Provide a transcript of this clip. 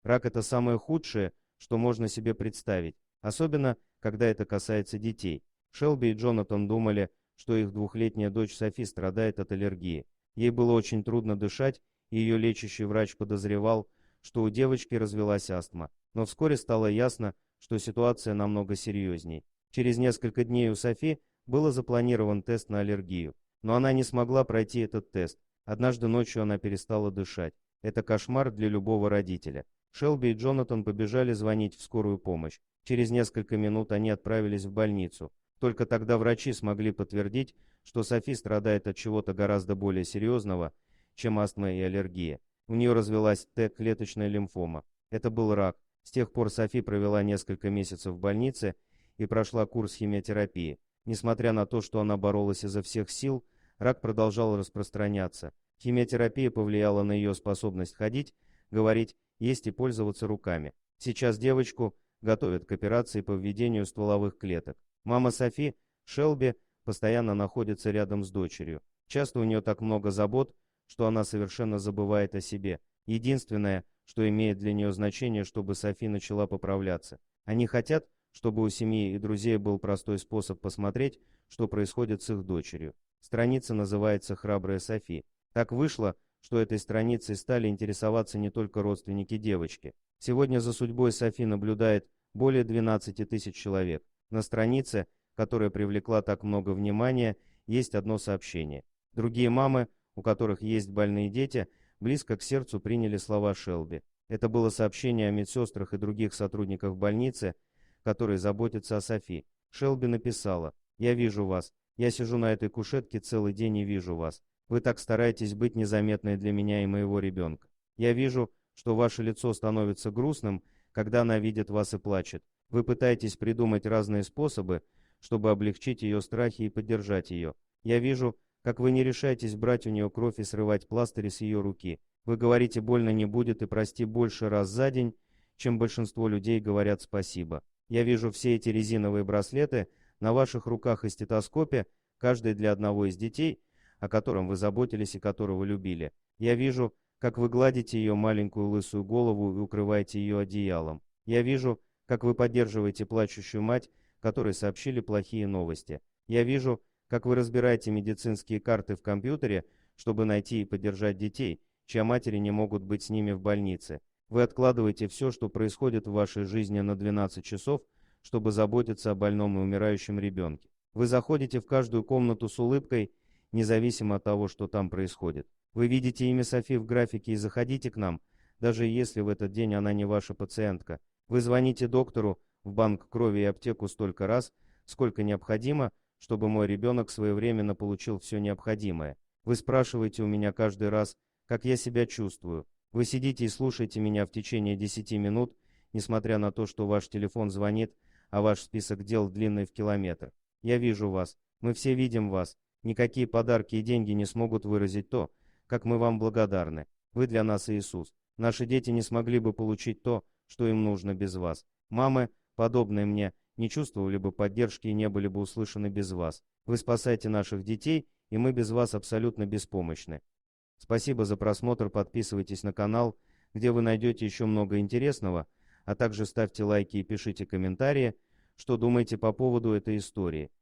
Рак – это самое худшее, что можно себе представить, особенно, когда это касается детей. Шелби и Джонатан думали, что их двухлетняя дочь Софи страдает от аллергии. Ей было очень трудно дышать, и ее лечащий врач подозревал, что у девочки развилась астма. Но вскоре стало ясно, что ситуация намного серьезней. Через несколько дней у Софи был запланирован тест на аллергию, но она не смогла пройти этот тест. Однажды ночью она перестала дышать. Это кошмар для любого родителя. Шелби и Джонатан побежали звонить в скорую помощь. Через несколько минут они отправились в больницу. Только тогда врачи смогли подтвердить, что Софи страдает от чего-то гораздо более серьезного, чем астма и аллергия. У нее развилась Т-клеточная лимфома. Это был рак. С тех пор Софи провела несколько месяцев в больнице и прошла курс химиотерапии. Несмотря на то, что она боролась изо всех сил, рак продолжал распространяться. Химиотерапия повлияла на ее способность ходить, говорить, есть и пользоваться руками. Сейчас девочку готовят к операции по введению стволовых клеток. Мама Софи, Шелби, постоянно находится рядом с дочерью. Часто у нее так много забот, что она совершенно забывает о себе. Единственное, что имеет для нее значение, чтобы Софи начала поправляться. Они хотят, чтобы у семьи и друзей был простой способ посмотреть, что происходит с их дочерью. Страница называется «Храбрая Софи». Так вышло, что этой страницей стали интересоваться не только родственники девочки. Сегодня за судьбой Софи наблюдает более 12 тысяч человек. На странице, которая привлекла так много внимания, есть одно сообщение. Другие мамы, у которых есть больные дети, близко к сердцу приняли слова Шелби. Это было сообщение о медсестрах и других сотрудниках больницы, которые заботятся о Софи. Шелби написала: «Я вижу вас. Я сижу на этой кушетке целый день и вижу вас. Вы так стараетесь быть незаметной для меня и моего ребенка. Я вижу, что ваше лицо становится грустным, когда она видит вас и плачет. Вы пытаетесь придумать разные способы, чтобы облегчить ее страхи и поддержать ее. Я вижу, как вы не решаетесь брать у нее кровь и срывать пластыри с ее руки. Вы говорите «больно не будет» и «прости» больше раз за день, чем большинство людей говорят «спасибо». Я вижу все эти резиновые браслеты на ваших руках и стетоскопе, каждый для одного из детей, о котором вы заботились и которого любили. Я вижу, как вы гладите ее маленькую лысую голову и укрываете ее одеялом. Я вижу, как вы поддерживаете плачущую мать, которой сообщили плохие новости. Я вижу, как вы разбираете медицинские карты в компьютере, чтобы найти и поддержать детей, чьи матери не могут быть с ними в больнице. Вы откладываете все, что происходит в вашей жизни, на 12 часов, чтобы заботиться о больном и умирающем ребенке. Вы заходите в каждую комнату с улыбкой, независимо от того, что там происходит. Вы видите имя Софи в графике и заходите к нам, даже если в этот день она не ваша пациентка. Вы звоните доктору в банк крови и аптеку столько раз, сколько необходимо, чтобы мой ребенок своевременно получил все необходимое. Вы спрашиваете у меня каждый раз, как я себя чувствую. Вы сидите и слушаете меня в течение 10 минут, несмотря на то, что ваш телефон звонит, а ваш список дел длинный в километр. Я вижу вас. Мы все видим вас. Никакие подарки и деньги не смогут выразить то, как мы вам благодарны. Вы для нас Иисус. Наши дети не смогли бы получить то, что им нужно без вас. Мамы, подобные мне, не чувствовали бы поддержки и не были бы услышаны без вас. Вы спасаете наших детей, и мы без вас абсолютно беспомощны. Спасибо за просмотр, подписывайтесь на канал, где вы найдете еще много интересного, а также ставьте лайки и пишите комментарии, что думаете по поводу этой истории.